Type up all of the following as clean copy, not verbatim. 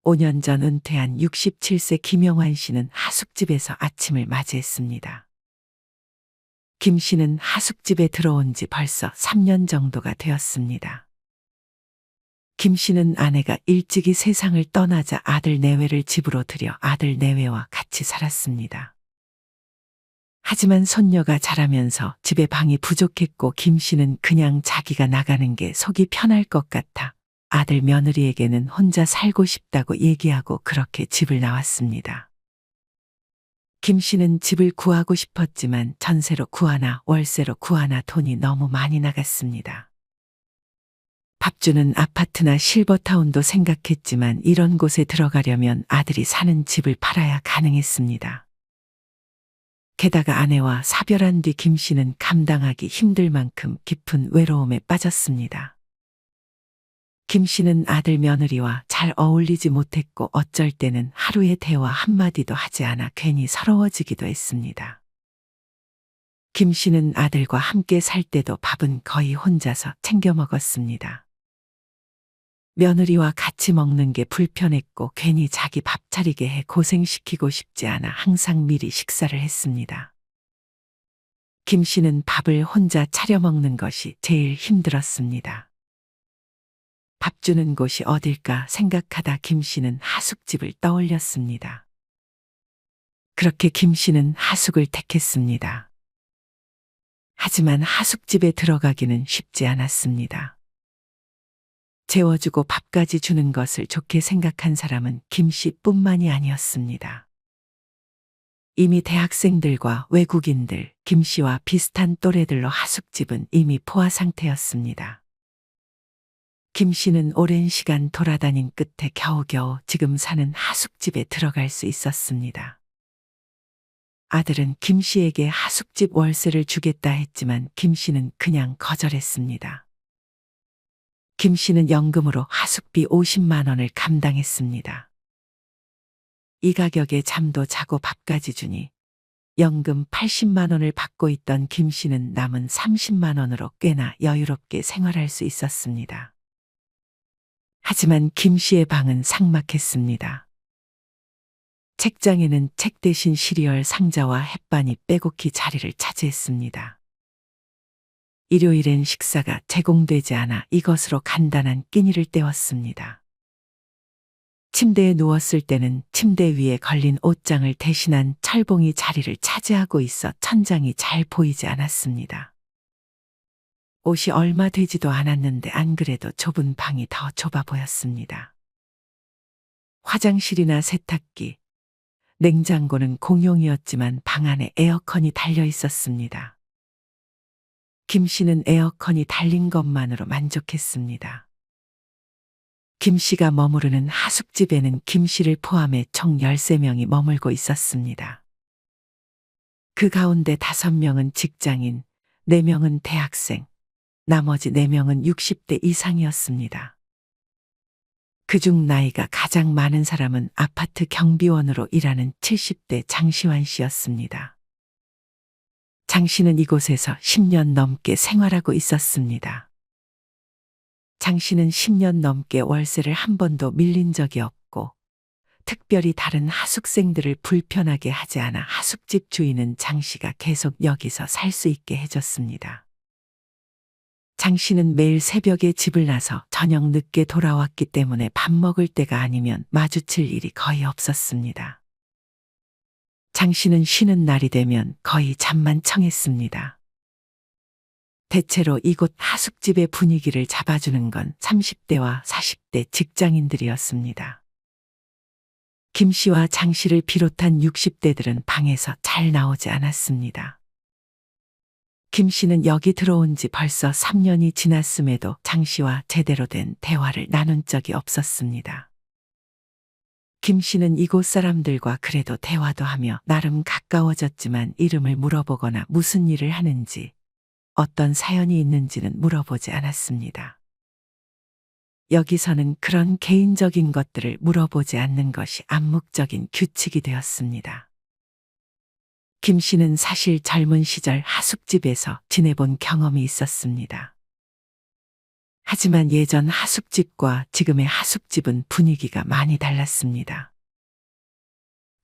5년 전 은퇴한 67세 김영환 씨는 하숙집에서 아침을 맞이했습니다. 김 씨는 하숙집에 들어온 지 벌써 3년 정도가 되었습니다. 김 씨는 아내가 일찍이 세상을 떠나자 아들 내외를 집으로 들여 아들 내외와 같이 살았습니다. 하지만 손녀가 자라면서 집에 방이 부족했고 김 씨는 그냥 자기가 나가는 게 속이 편할 것 같아 아들 며느리에게는 혼자 살고 싶다고 얘기하고 그렇게 집을 나왔습니다. 김 씨는 집을 구하고 싶었지만 전세로 구하나 월세로 구하나 돈이 너무 많이 나갔습니다. 밥 주는 아파트나 실버타운도 생각했지만 이런 곳에 들어가려면 아들이 사는 집을 팔아야 가능했습니다. 게다가 아내와 사별한 뒤 김 씨는 감당하기 힘들 만큼 깊은 외로움에 빠졌습니다. 김 씨는 아들 며느리와 잘 어울리지 못했고 어쩔 때는 하루에 대화 한마디도 하지 않아 괜히 서러워지기도 했습니다. 김 씨는 아들과 함께 살 때도 밥은 거의 혼자서 챙겨 먹었습니다. 며느리와 같이 먹는 게 불편했고 괜히 자기 밥 차리게 해 고생시키고 싶지 않아 항상 미리 식사를 했습니다. 김 씨는 밥을 혼자 차려 먹는 것이 제일 힘들었습니다. 밥 주는 곳이 어딜까 생각하다 김 씨는 하숙집을 떠올렸습니다. 그렇게 김 씨는 하숙을 택했습니다. 하지만 하숙집에 들어가기는 쉽지 않았습니다. 재워주고 밥까지 주는 것을 좋게 생각한 사람은 김 씨뿐만이 아니었습니다. 이미 대학생들과 외국인들, 김 씨와 비슷한 또래들로 하숙집은 이미 포화 상태였습니다. 김 씨는 오랜 시간 돌아다닌 끝에 겨우겨우 지금 사는 하숙집에 들어갈 수 있었습니다. 아들은 김 씨에게 하숙집 월세를 주겠다 했지만 김 씨는 그냥 거절했습니다. 김 씨는 연금으로 하숙비 50만 원을 감당했습니다. 이 가격에 잠도 자고 밥까지 주니 연금 80만 원을 받고 있던 김 씨는 남은 30만 원으로 꽤나 여유롭게 생활할 수 있었습니다. 하지만 김 씨의 방은 삭막했습니다. 책장에는 책 대신 시리얼 상자와 햇반이 빼곡히 자리를 차지했습니다. 일요일엔 식사가 제공되지 않아 이것으로 간단한 끼니를 때웠습니다. 침대에 누웠을 때는 침대 위에 걸린 옷장을 대신한 철봉이 자리를 차지하고 있어 천장이 잘 보이지 않았습니다. 옷이 얼마 되지도 않았는데 안 그래도 좁은 방이 더 좁아 보였습니다. 화장실이나 세탁기, 냉장고는 공용이었지만 방 안에 에어컨이 달려 있었습니다. 김 씨는 에어컨이 달린 것만으로 만족했습니다. 김 씨가 머무르는 하숙집에는 김 씨를 포함해 총 13명이 머물고 있었습니다. 그 가운데 5명은 직장인, 4명은 대학생, 나머지 4명은 60대 이상이었습니다. 그중 나이가 가장 많은 사람은 아파트 경비원으로 일하는 70대 장시환 씨였습니다. 장 씨는 이곳에서 10년 넘게 생활하고 있었습니다. 장 씨는 10년 넘게 월세를 한 번도 밀린 적이 없고 특별히 다른 하숙생들을 불편하게 하지 않아 하숙집 주인은 장 씨가 계속 여기서 살 수 있게 해줬습니다. 장 씨는 매일 새벽에 집을 나서 저녁 늦게 돌아왔기 때문에 밥 먹을 때가 아니면 마주칠 일이 거의 없었습니다. 장 씨는 쉬는 날이 되면 거의 잠만 청했습니다. 대체로 이곳 하숙집의 분위기를 잡아주는 건 30대와 40대 직장인들이었습니다. 김 씨와 장 씨를 비롯한 60대들은 방에서 잘 나오지 않았습니다. 김 씨는 여기 들어온 지 벌써 3년이 지났음에도 장 씨와 제대로 된 대화를 나눈 적이 없었습니다. 김 씨는 이곳 사람들과 그래도 대화도 하며 나름 가까워졌지만 이름을 물어보거나 무슨 일을 하는지, 어떤 사연이 있는지는 물어보지 않았습니다. 여기서는 그런 개인적인 것들을 물어보지 않는 것이 암묵적인 규칙이 되었습니다. 김 씨는 사실 젊은 시절 하숙집에서 지내본 경험이 있었습니다. 하지만 예전 하숙집과 지금의 하숙집은 분위기가 많이 달랐습니다.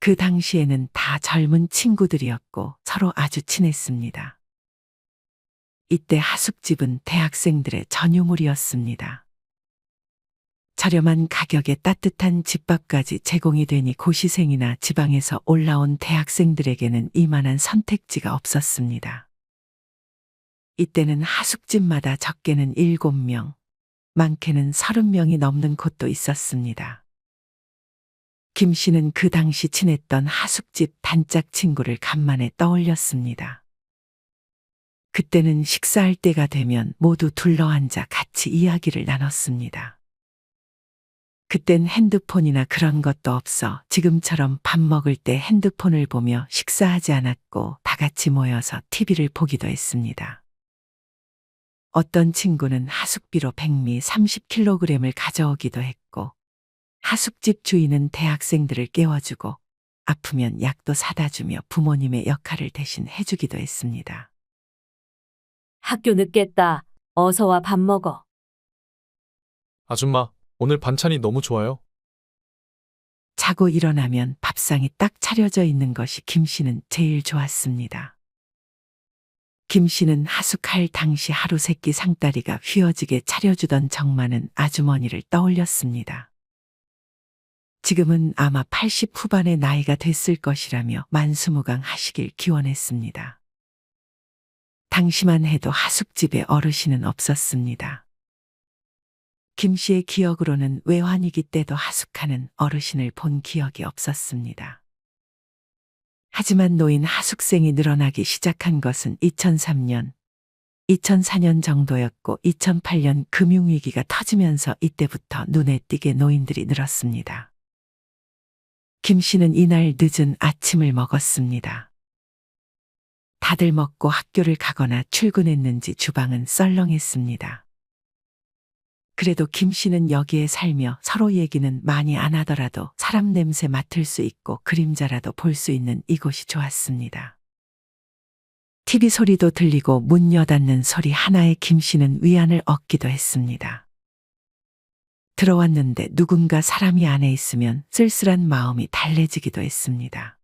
그 당시에는 다 젊은 친구들이었고 서로 아주 친했습니다. 이때 하숙집은 대학생들의 전유물이었습니다. 저렴한 가격에 따뜻한 집밥까지 제공이 되니 고시생이나 지방에서 올라온 대학생들에게는 이만한 선택지가 없었습니다. 이때는 하숙집마다 적게는 7명, 많게는 30명이 넘는 곳도 있었습니다. 김 씨는 그 당시 친했던 하숙집 단짝 친구를 간만에 떠올렸습니다. 그때는 식사할 때가 되면 모두 둘러앉아 같이 이야기를 나눴습니다. 그땐 핸드폰이나 그런 것도 없어 지금처럼 밥 먹을 때 핸드폰을 보며 식사하지 않았고 다 같이 모여서 TV를 보기도 했습니다. 어떤 친구는 하숙비로 백미 30kg을 가져오기도 했고, 하숙집 주인은 대학생들을 깨워주고 아프면 약도 사다 주며 부모님의 역할을 대신 해주기도 했습니다. 학교 늦겠다. 어서 와 밥 먹어. 아줌마, 오늘 반찬이 너무 좋아요. 자고 일어나면 밥상이 딱 차려져 있는 것이 김 씨는 제일 좋았습니다. 김 씨는 하숙할 당시 하루 세끼 상다리가 휘어지게 차려주던 정많은 아주머니를 떠올렸습니다. 지금은 아마 80 후반의 나이가 됐을 것이라며 만수무강 하시길 기원했습니다. 당시만 해도 하숙집에 어르신은 없었습니다. 김 씨의 기억으로는 외환위기 때도 하숙하는 어르신을 본 기억이 없었습니다. 하지만 노인 하숙생이 늘어나기 시작한 것은 2003년, 2004년 정도였고 2008년 금융위기가 터지면서 이때부터 눈에 띄게 노인들이 늘었습니다. 김 씨는 이날 늦은 아침을 먹었습니다. 다들 먹고 학교를 가거나 출근했는지 주방은 썰렁했습니다. 그래도 김 씨는 여기에 살며 서로 얘기는 많이 안 하더라도 사람 냄새 맡을 수 있고 그림자라도 볼 수 있는 이곳이 좋았습니다. TV 소리도 들리고 문 여닫는 소리 하나에 김 씨는 위안을 얻기도 했습니다. 들어왔는데 누군가 사람이 안에 있으면 쓸쓸한 마음이 달래지기도 했습니다.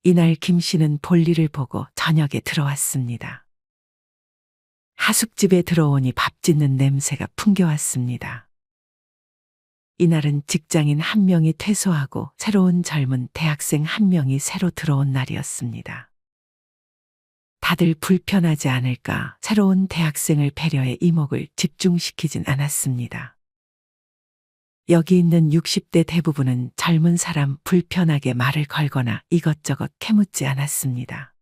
이날 김 씨는 볼일을 보고 저녁에 들어왔습니다. 하숙집에 들어오니 밥 짓는 냄새가 풍겨왔습니다. 이날은 직장인 한 명이 퇴소하고 새로운 젊은 대학생 한 명이 새로 들어온 날이었습니다. 다들 불편하지 않을까 새로운 대학생을 배려해 이목을 집중시키진 않았습니다. 여기 있는 60대 대부분은 젊은 사람 불편하게 말을 걸거나 이것저것 캐묻지 않았습니다.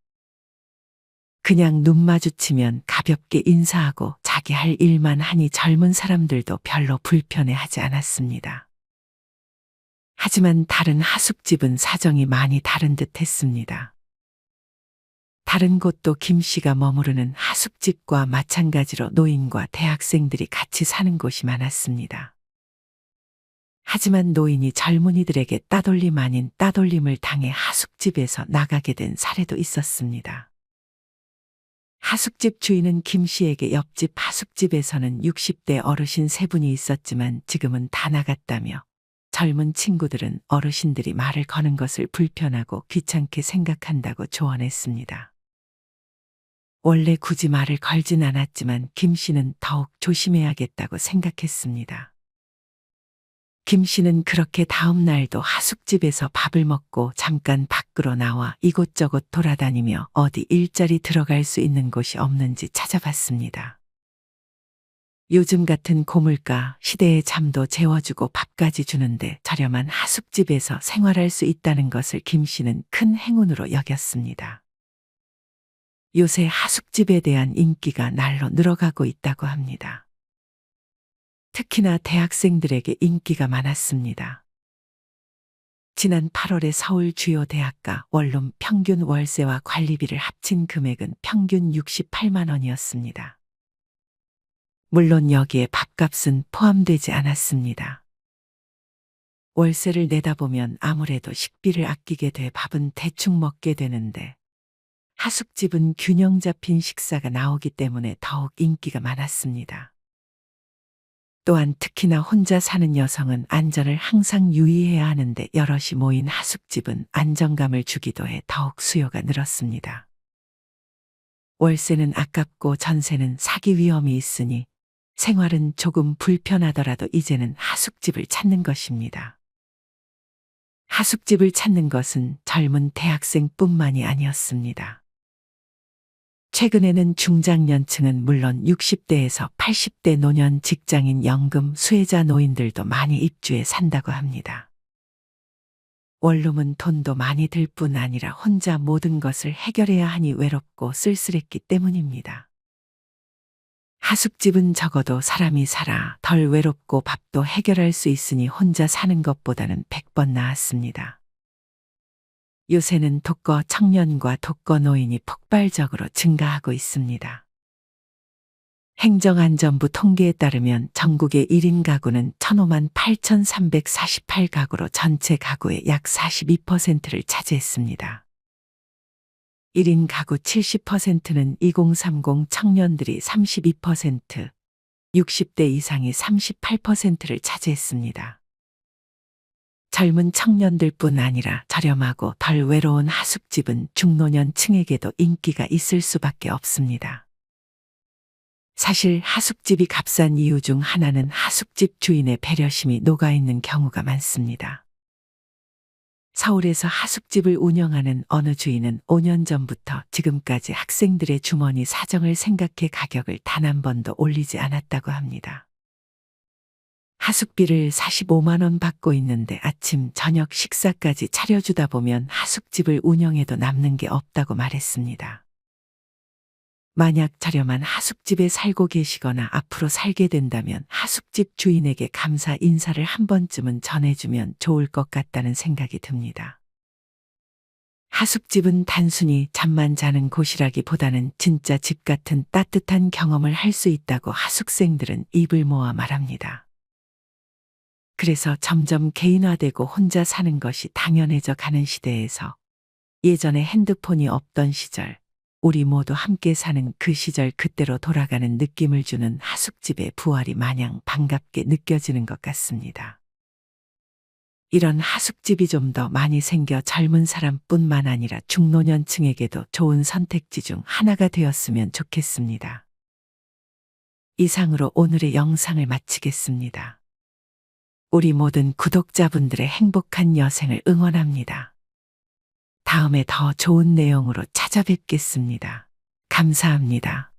그냥 눈 마주치면 가볍게 인사하고 자기 할 일만 하니 젊은 사람들도 별로 불편해하지 않았습니다. 하지만 다른 하숙집은 사정이 많이 다른 듯 했습니다. 다른 곳도 김 씨가 머무르는 하숙집과 마찬가지로 노인과 대학생들이 같이 사는 곳이 많았습니다. 하지만 노인이 젊은이들에게 따돌림 아닌 따돌림을 당해 하숙집에서 나가게 된 사례도 있었습니다. 하숙집 주인은 김 씨에게 옆집 하숙집에서는 60대 어르신 3분이 있었지만 지금은 다 나갔다며 젊은 친구들은 어르신들이 말을 거는 것을 불편하고 귀찮게 생각한다고 조언했습니다. 원래 굳이 말을 걸진 않았지만 김 씨는 더욱 조심해야겠다고 생각했습니다. 김 씨는 그렇게 다음 날도 하숙집에서 밥을 먹고 잠깐 밖으로 나와 이곳저곳 돌아다니며 어디 일자리 들어갈 수 있는 곳이 없는지 찾아봤습니다. 요즘 같은 고물가 시대에 잠도 재워주고 밥까지 주는데 저렴한 하숙집에서 생활할 수 있다는 것을 김 씨는 큰 행운으로 여겼습니다. 요새 하숙집에 대한 인기가 날로 늘어가고 있다고 합니다. 특히나 대학생들에게 인기가 많았습니다. 지난 8월에 서울 주요 대학가 원룸 평균 월세와 관리비를 합친 금액은 평균 68만 원이었습니다. 물론 여기에 밥값은 포함되지 않았습니다. 월세를 내다보면 아무래도 식비를 아끼게 돼 밥은 대충 먹게 되는데 하숙집은 균형 잡힌 식사가 나오기 때문에 더욱 인기가 많았습니다. 또한 특히나 혼자 사는 여성은 안전을 항상 유의해야 하는데 여럿이 모인 하숙집은 안정감을 주기도 해 더욱 수요가 늘었습니다. 월세는 아깝고 전세는 사기 위험이 있으니 생활은 조금 불편하더라도 이제는 하숙집을 찾는 것입니다. 하숙집을 찾는 것은 젊은 대학생뿐만이 아니었습니다. 최근에는 중장년층은 물론 60대에서 80대 노년 직장인 연금 수혜자 노인들도 많이 입주해 산다고 합니다. 원룸은 돈도 많이 들 뿐 아니라 혼자 모든 것을 해결해야 하니 외롭고 쓸쓸했기 때문입니다. 하숙집은 적어도 사람이 살아 덜 외롭고 밥도 해결할 수 있으니 혼자 사는 것보다는 100번 나았습니다. 요새는 독거 청년과 독거 노인이 폭발적으로 증가하고 있습니다. 행정안전부 통계에 따르면 전국의 1인 가구는 1,005만 8,348가구로 전체 가구의 약 42%를 차지했습니다. 1인 가구 70%는 2030 청년들이 32%, 60대 이상이 38%를 차지했습니다. 젊은 청년들뿐 아니라 저렴하고 덜 외로운 하숙집은 중노년층에게도 인기가 있을 수밖에 없습니다. 사실 하숙집이 값싼 이유 중 하나는 하숙집 주인의 배려심이 녹아있는 경우가 많습니다. 서울에서 하숙집을 운영하는 어느 주인은 5년 전부터 지금까지 학생들의 주머니 사정을 생각해 가격을 단 한 번도 올리지 않았다고 합니다. 하숙비를 45만 원 받고 있는데 아침, 저녁 식사까지 차려주다 보면 하숙집을 운영해도 남는 게 없다고 말했습니다. 만약 저렴한 하숙집에 살고 계시거나 앞으로 살게 된다면 하숙집 주인에게 감사 인사를 한 번쯤은 전해주면 좋을 것 같다는 생각이 듭니다. 하숙집은 단순히 잠만 자는 곳이라기보다는 진짜 집 같은 따뜻한 경험을 할 수 있다고 하숙생들은 입을 모아 말합니다. 그래서 점점 개인화되고 혼자 사는 것이 당연해져 가는 시대에서 예전에 핸드폰이 없던 시절, 우리 모두 함께 사는 그 시절 그때로 돌아가는 느낌을 주는 하숙집의 부활이 마냥 반갑게 느껴지는 것 같습니다. 이런 하숙집이 좀 더 많이 생겨 젊은 사람뿐만 아니라 중노년층에게도 좋은 선택지 중 하나가 되었으면 좋겠습니다. 이상으로 오늘의 영상을 마치겠습니다. 우리 모든 구독자분들의 행복한 여생을 응원합니다. 다음에 더 좋은 내용으로 찾아뵙겠습니다. 감사합니다.